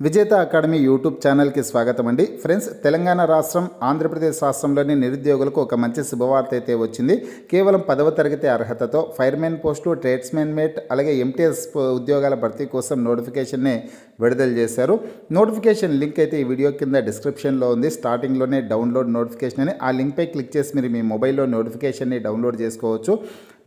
విజేత academy YouTube ఛానల్కి స్వాగతం అండి. ఫ్రెండ్స్, తెలంగాణ రాష్ట్రం ఆంధ్రప్రదేశ్ రాష్ట్రంలోని నిరుద్యోగులకు ఒక మంచి శుభవార్త అయితే వచ్చింది. కేవలం 10వ తరగతి అర్హతతో ఫైర్మెన్ పోస్టు, ట్రేడ్స్మెన్ మేట్ అలాగే ఎంటీఎస్ ఉద్యోగాల భర్తీ కోసం నోటిఫికేషన్ని విడుదల చేశారు. నోటిఫికేషన్ లింక్ అయితే ఈ వీడియో కింద డిస్క్రిప్షన్లో ఉంది. స్టార్టింగ్లోనే డౌన్లోడ్ నోటిఫికేషన్ అని ఆ లింక్పై క్లిక్ చేసి మీరు మీ మొబైల్లో నోటిఫికేషన్ని డౌన్లోడ్ చేసుకోవచ్చు.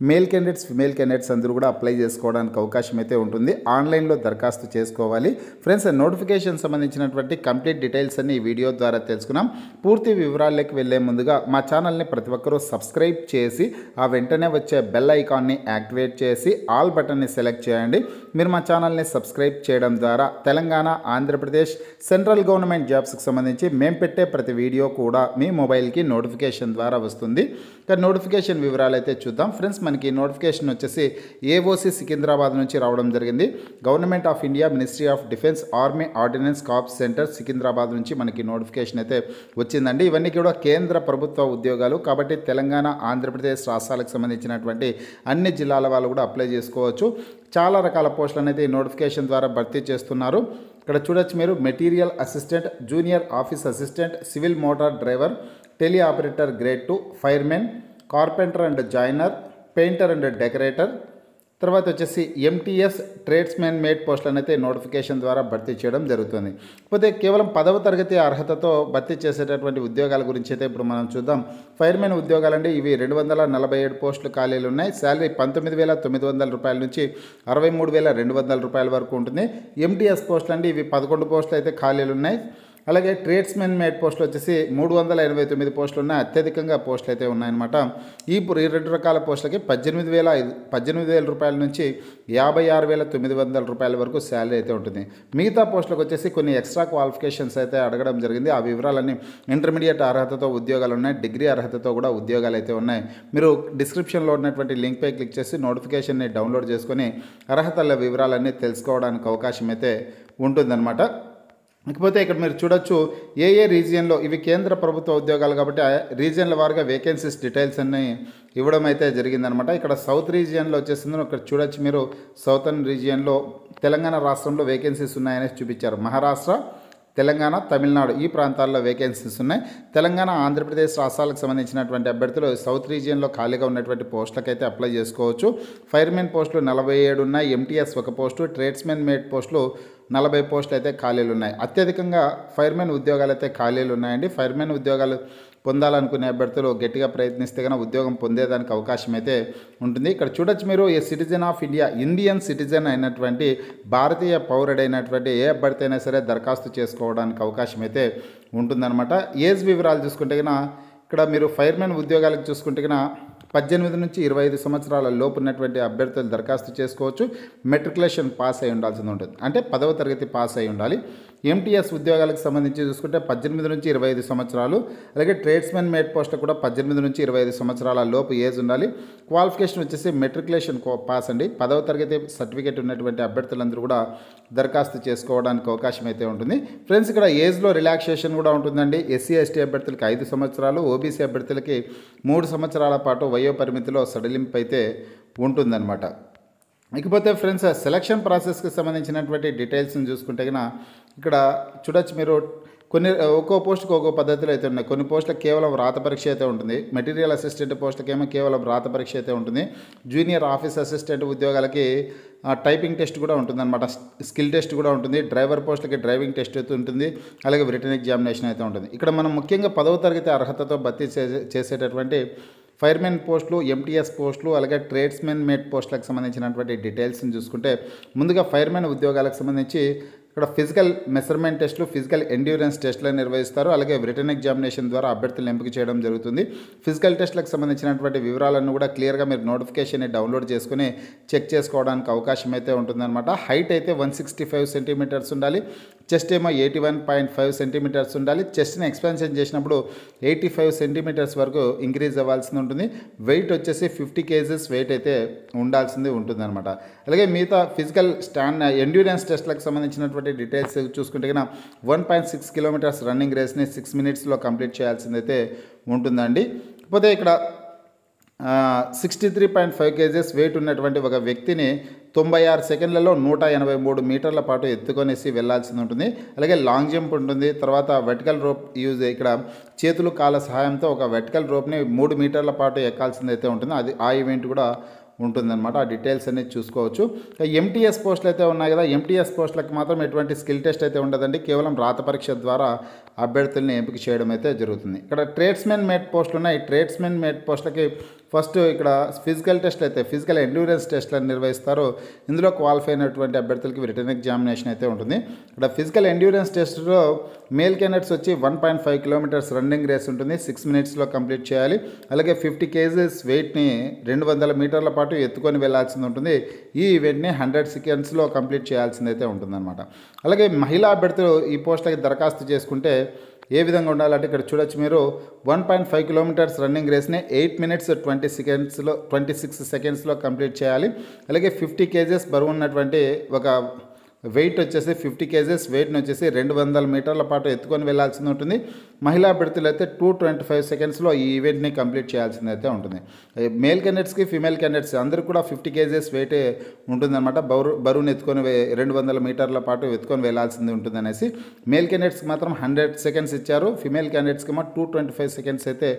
మేల్ క్యాండిడేట్స్, ఫిమేల్ క్యాండిడేట్స్ అందరూ కూడా అప్లై చేసుకోవడానికి అవకాశం అయితే ఉంటుంది. ఆన్లైన్లో దరఖాస్తు చేసుకోవాలి. ఫ్రెండ్స్, నోటిఫికేషన్ సంబంధించినటువంటి కంప్లీట్ డీటెయిల్స్ అన్ని ఈ వీడియో ద్వారా తెలుసుకున్నాం. పూర్తి వివరాల్లోకి వెళ్లే ముందుగా మా ఛానల్ని ప్రతి ఒక్కరూ సబ్స్క్రైబ్ చేసి ఆ వెంటనే వచ్చే బెల్ ఐకాన్ని యాక్టివేట్ చేసి ఆల్ బటన్ని సెలెక్ట్ చేయండి. మీరు మా ఛానల్ని సబ్స్క్రైబ్ చేయడం ద్వారా తెలంగాణ, ఆంధ్రప్రదేశ్ సెంట్రల్ గవర్నమెంట్ జాబ్స్కి సంబంధించి మేము పెట్టే ప్రతి వీడియో కూడా మీ మొబైల్కి నోటిఫికేషన్ ద్వారా వస్తుంది. కానీ నోటిఫికేషన్ వివరాలు అయితే చూద్దాం. ఫ్రెండ్స్, మనకి నోటిఫికేషన్ వచ్చేసి ఏఓసి సికింద్రాబాద్ నుంచి రావడం జరిగింది. Government of India, ministry of defence, army ordnance corps centre Secunderabad నుంచి మనకి నోటిఫికేషన్ అయితే వచ్చిందండి. ఇవన్నీ కూడా కేంద్ర ప్రభుత్వ ఉద్యోగాలు కాబట్టి తెలంగాణ, ఆంధ్రప్రదేశ్ రాష్ట్రాలకు సంబంధించినటువంటి అన్ని జిల్లాల వాళ్ళు కూడా అప్లై చేసుకోవచ్చు. చాలా రకాల పోస్టులను అయితే ఈ నోటిఫికేషన్ ద్వారా భర్తీ చేస్తున్నారు. ఇక్కడ చూడొచ్చు మీరు, material assistant, junior office assistant, civil motor driver, tele operator grade 2, firemen, carpenter and joiner, painter and decorator, తర్వాత వచ్చేసి ఎంటీఎస్ ట్రేడ్స్మెన్ మేట్ పోస్టులను అయితే నోటిఫికేషన్ ద్వారా భర్తీ చేయడం జరుగుతుంది. కాకపోతే కేవలం 10వ తరగతి అర్హతతో భర్తీ చేసేటటువంటి ఉద్యోగాల గురించి అయితే ఇప్పుడు మనం చూద్దాం. ఫైర్మెన్ ఉద్యోగాలండి, ఇవి 247 పోస్టులు ఖాళీలు ఉన్నాయి. శాలరీ 19,900 రూపాయల నుంచి 63,200 రూపాయల వరకు ఉంటుంది. ఎంటీఎస్ పోస్టులు అండి, ఇవి 11 పోస్టులు అయితే ఖాళీలు ఉన్నాయి. అలాగే ట్రేడ్స్మెన్ మేట్ పోస్టులు వచ్చేసి 389 పోస్టులు ఉన్నాయి. అత్యధికంగా పోస్టులు అయితే ఉన్నాయన్నమాట. ఈ 2 రకాల పోస్టులకి 18,000 రూపాయల నుంచి 56,900 రూపాయల వరకు శాలరీ అయితే ఉంటుంది. మిగతా పోస్టులకు వచ్చేసి కొన్ని ఎక్స్ట్రా క్వాలిఫికేషన్స్ అయితే అడగడం జరిగింది. ఆ వివరాలన్నీ ఇంటర్మీడియట్ అర్హతతో ఉద్యోగాలు ఉన్నాయి, డిగ్రీ అర్హతతో కూడా ఉద్యోగాలు అయితే ఉన్నాయి. మీరు డిస్క్రిప్షన్లో ఉన్నటువంటి లింక్పై క్లిక్ చేసి నోటిఫికేషన్ని డౌన్లోడ్ చేసుకొని అర్హతల వివరాలన్నీ తెలుసుకోవడానికి అవకాశం అయితే ఉంటుందన్నమాట. ఇకపోతే ఇక్కడ మీరు చూడొచ్చు, ఏ రీజియన్లో, ఇవి కేంద్ర ప్రభుత్వ ఉద్యోగాలు కాబట్టి ఆ రీజియన్ల వారుగా వేకెన్సీస్ డీటెయిల్స్ అన్నీ ఇవ్వడం అయితే జరిగిందనమాట. ఇక్కడ సౌత్ రీజియన్లో వచ్చేసిందో ఇక్కడ చూడొచ్చు మీరు, సౌతర్న్ రీజియన్లో తెలంగాణ రాష్ట్రంలో వేకెన్సీస్ ఉన్నాయని చూపించారు. మహారాష్ట్ర, తెలంగాణ, తమిళనాడు ఈ ప్రాంతాల్లో వేకెన్సీస్ ఉన్నాయి. తెలంగాణ, ఆంధ్రప్రదేశ్ రాష్ట్రాలకు సంబంధించినటువంటి అభ్యర్థులు సౌత్ రీజియన్లో ఖాళీగా ఉన్నటువంటి పోస్టులకైతే అప్లై చేసుకోవచ్చు. ఫైర్మెన్ పోస్టులు 47 ఉన్నాయి. ఎంటీఎస్ 1 పోస్టు, ట్రేడ్స్మెన్ మేట్ పోస్టులు 40 పోస్టులు అయితే ఖాళీలు ఉన్నాయి. అత్యధికంగా ఫైర్మెన్ ఉద్యోగాలు అయితే ఖాళీలు ఉన్నాయండి. ఫైర్మెన్ ఉద్యోగాలు పొందాలనుకునే అభ్యర్థులు గట్టిగా ప్రయత్నిస్తే కనుక ఉద్యోగం పొందేదానికి అవకాశం అయితే ఉంటుంది. ఇక్కడ చూడొచ్చు మీరు, ఏ citizen of India, Indian citizen అయినటువంటి భారతీయ పౌరుడైనటువంటి ఏ అభ్యర్థి అయినా సరే దరఖాస్తు చేసుకోవడానికి అవకాశం అయితే ఉంటుందన్నమాట. ఏజ్ వివరాలు చూసుకుంటే కనుక ఇక్కడ మీరు ఫైర్మెన్ ఉద్యోగాలకు చూసుకుంటే కనుక 18 నుంచి 25 సంవత్సరాల లోపు ఉన్నటువంటి అభ్యర్థులు దరఖాస్తు చేసుకోవచ్చు. మెట్రికులేషన్ పాస్ అయి ఉండాల్సి ఉంటుంది, అంటే 10వ తరగతి పాస్ అయి ఉండాలి. ఎంటీఎస్ ఉద్యోగాలకు సంబంధించి చూసుకుంటే 18 నుంచి 25 సంవత్సరాలు, అలాగే ట్రేడ్స్మెన్ మేట్ పోస్ట్ కూడా 18 నుంచి 25 సంవత్సరాల లోపు ఏజ్ ఉండాలి. క్వాలిఫికేషన్ వచ్చేసి మెట్రికులేషన్ పాస్ అండి. 10వ తరగతి సర్టిఫికేట్ ఉన్నటువంటి అభ్యర్థులందరూ కూడా దరఖాస్తు చేసుకోవడానికి అవకాశం అయితే ఉంటుంది. ఫ్రెండ్స్, ఇక్కడ ఏజ్లో రిలాక్సేషన్ కూడా ఉంటుందండి. ఎస్సీ ఎస్టీ అభ్యర్థులకి 5 సంవత్సరాలు, ఓబీసీ అభ్యర్థులకి 3 సంవత్సరాల పాటు వయో పరిమితిలో సడలింపు అయితే ఉంటుందన్నమాట. ఇకపోతే ఫ్రెండ్స్, సెలక్షన్ ప్రాసెస్కి సంబంధించినటువంటి డీటెయిల్స్ని చూసుకుంటే కనుక ఇక్కడ చూడొచ్చు మీరు, ఒక్కో పోస్టుకి ఒక్కో పద్ధతిలో అయితే ఉన్నాయి. కొన్ని పోస్టులకు కేవలం రాత పరీక్ష అయితే ఉంటుంది. మెటీరియల్ అసిస్టెంట్ పోస్టులకేమో కేవలం రాత పరీక్ష అయితే ఉంటుంది. జూనియర్ ఆఫీస్ అసిస్టెంట్ ఉద్యోగాలకి టైపింగ్ టెస్ట్ కూడా ఉంటుందన్నమాట. స్కిల్ టెస్ట్ కూడా ఉంటుంది. డ్రైవర్ పోస్టులకి డ్రైవింగ్ టెస్ట్ అయితే ఉంటుంది. అలాగే రిటన్ ఎగ్జామినేషన్ అయితే ఉంటుంది. ఇక్కడ మనం ముఖ్యంగా 10వ తరగతి అర్హతతో భర్తీ చేసేటటువంటి ఫైర్మెన్ పోస్టులు, ఎంటీఎస్ పోస్టులు, అలాగే ట్రేడ్స్మెన్ మేట్ పోస్టులకు సంబంధించినటువంటి డీటెయిల్స్ని చూసుకుంటే, ముందుగా ఫైర్మెన్ ఉద్యోగాలకు సంబంధించి ఇక్కడ ఫిజికల్ మెజర్మెంట్ టెస్టులు, ఫిజికల్ ఎండ్యూరెన్స్ టెస్టులను నిర్వహిస్తారు. అలాగే రిటన్ ఎగ్జామినేషన్ ద్వారా అభ్యర్థులను ఎంపిక చేయడం జరుగుతుంది. ఫిజికల్ టెస్టులకు సంబంధించినటువంటి వివరాలను కూడా క్లియర్గా మీరు నోటిఫికేషన్ని డౌన్లోడ్ చేసుకుని చెక్ చేసుకోవడానికి అవకాశం అయితే ఉంటుందన్నమాట. హైట్ అయితే 165 సెంటీమీటర్స్ ఉండాలి. చెస్ట్ ఏమో 81.5 సెంటీమీటర్స్ ఉండాలి. చెస్ట్ని ఎక్స్పాన్షన్ చేసినప్పుడు 85 సెంటీమీటర్స్ వరకు ఇంక్రీజ్ అవ్వాల్సి ఉంటుంది. వెయిట్ వచ్చేసి 50 kgs వెయిట్ అయితే ఉండాల్సింది ఉంటుందన్నమాట. అలాగే మిగతా ఫిజికల్ ఎండ్యూరెన్స్ టెస్ట్లకు సంబంధించినటువంటి డీటెయిల్స్ చూసుకుంటే కనుక 1.6 కిలోమీటర్స్ రన్నింగ్ రేస్ని 6 minutesలో కంప్లీట్ చేయాల్సిందైతే ఉంటుందండి. కాకపోతే ఇక్కడ 63.5 కేజెస్ వెయిట్ ఉన్నటువంటి ఒక వ్యక్తిని 96 సెకండ్లలో 183 మీటర్ల పాటు ఎత్తుకొనేసి వెళ్లాల్సి ఉంటుంది. అలాగే లాంగ్ జంప్ ఉంటుంది. తర్వాత వెర్టికల్ రోప్ యూజ్ ఇక్కడ చేతులు కాళ్ళ సహాయంతో ఒక వెర్టికల్ రోప్ని 3 మీటర్ల పాటు ఎక్కాల్సిందైతే ఉంటుంది. అది ఆ ఈవెంట్ కూడా ఉంటుందన్నమాట. ఆ డీటెయిల్స్ అనేది చూసుకోవచ్చు. ఎంటీఎస్ పోస్టులు అయితే ఉన్నాయి కదా, ఎంటీఎస్ పోస్టులకు మాత్రం ఎటువంటి స్కిల్ టెస్ట్ అయితే ఉండదండి. కేవలం రాత పరీక్ష ద్వారా అభ్యర్థుల్ని ఎంపిక చేయడం అయితే జరుగుతుంది. ఇక్కడ ట్రేడ్స్మెన్ మేట్ పోస్టులు ఉన్నాయి. ట్రేడ్స్మెన్ మేట్ పోస్టులకి ఫస్ట్ ఇక్కడ ఫిజికల్ టెస్ట్ అయితే ఫిజికల్ ఎండ్యూరెన్స్ టెస్ట్లను నిర్వహిస్తారు. ఇందులో క్వాలిఫై అయినటువంటి అభ్యర్థులకి రిటర్న్ ఎగ్జామినేషన్ అయితే ఉంటుంది. ఇక్కడ ఫిజికల్ ఎండ్యూరెన్స్ టెస్ట్లో మేల్ క్యాండిడేట్స్ వచ్చి 1.5 కిలోమీటర్స్ రన్నింగ్ రేస్ ఉంటుంది. 6 మినిట్స్లో కంప్లీట్ చేయాలి. అలాగే 50 కేజెస్ వెయిట్ని 200 మీటర్ల పాటు ఎత్తుకొని వెళ్లాల్సింది ఉంటుంది. ఈ ఈవెంట్ని 100 సెకండ్స్లో కంప్లీట్ చేయాల్సిందైతే ఉంటుందన్నమాట. అలాగే మహిళా అభ్యర్థులు ఈ పోస్టులకి దరఖాస్తు చేసుకుంటే ఏ విధంగా ఉండాలంటే ఇక్కడ చూడొచ్చు మీరు 1.5 కిలోమీటర్స్ రన్నింగ్ రేస్ని 8 మినిట్స్ 26 సెకండ్స్లో కంప్లీట్ చేయాలి. అలాగే 50 కేజెస్ బరువు ఉన్నటువంటి ఒక వెయిట్ వచ్చేసి 50 కేజెస్ వెయిట్ని వచ్చేసి 200 మీటర్ల పాటు ఎత్తుకొని వెళ్లాల్సింది ఉంటుంది. మహిళా అభ్యర్థులు అయితే 225 సెకండ్స్లో ఈ ఈవెంట్ని కంప్లీట్ చేయాల్సింది అయితే ఉంటుంది. మేల్ క్యాండిడేట్స్కి ఫీమేల్ క్యాండిడేట్స్ అందరూ కూడా 50 కేజెస్ వెయిట్ ఉంటుందన్నమాట. బరువుని ఎత్తుకొని 200 మీటర్ల పాటు ఎత్తుకొని వెళ్లాల్సింది ఉంటుంది అనేసి. మేల్ క్యాండిడేట్స్కి మాత్రం 100 సెకండ్స్ ఇచ్చారు. ఫీమేల్ క్యాండిడేట్స్కి ఏమో 225 సెకండ్స్ అయితే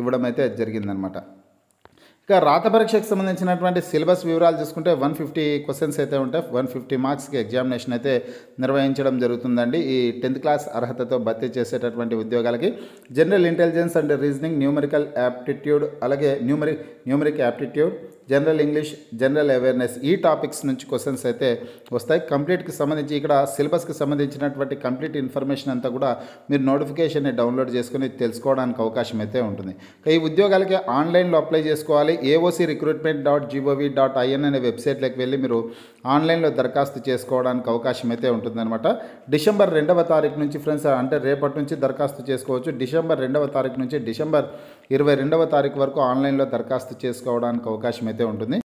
ఇవ్వడం అయితే జరిగిందనమాట. ఇక రాత పరీక్షకు సంబంధించినటువంటి సిలబస్ వివరాలు చూసుకుంటే 150 క్వశ్చన్స్ అయితే ఉంటాయి. 150 మార్క్స్కి ఎగ్జామినేషన్ అయితే నిర్వహించడం జరుగుతుందండి. ఈ 10th క్లాస్ అర్హతతో భర్తీ చేసేటటువంటి ఉద్యోగాలకి general intelligence and reasoning, numerical aptitude, అలాగే numeric aptitude, general English, general awareness ఈ టాపిక్స్ నుంచి క్వశ్చన్స్ అయితే వస్తాయి. కంప్లీట్కి సంబంధించి ఇక్కడ సిలబస్కి సంబంధించినటువంటి కంప్లీట్ ఇన్ఫర్మేషన్ అంతా కూడా మీరు నోటిఫికేషన్ని డౌన్లోడ్ చేసుకుని తెలుసుకోవడానికి అవకాశం అయితే ఉంటుంది. ఈ ఉద్యోగాలకి ఆన్లైన్లో అప్లై చేసుకోవాలి. AOCrecruitment.gov.in అనే వెబ్సైట్లోకి వెళ్ళి మీరు ఆన్లైన్లో దరఖాస్తు చేసుకోవడానికి అవకాశం అయితే ఉంటుందన్నమాట. డిసెంబర్ 2వ తారీఖు నుంచి ఫ్రెండ్స్, అంటే రేపటి నుంచి దరఖాస్తు చేసుకోవచ్చు. డిసెంబర్ 2వ తారీఖు నుంచి డిసెంబర్ 22వ తారీఖు వరకు ఆన్లైన్లో దరఖాస్తు చేసుకోవడానికి అవకాశం అయితే ఉంటుంది.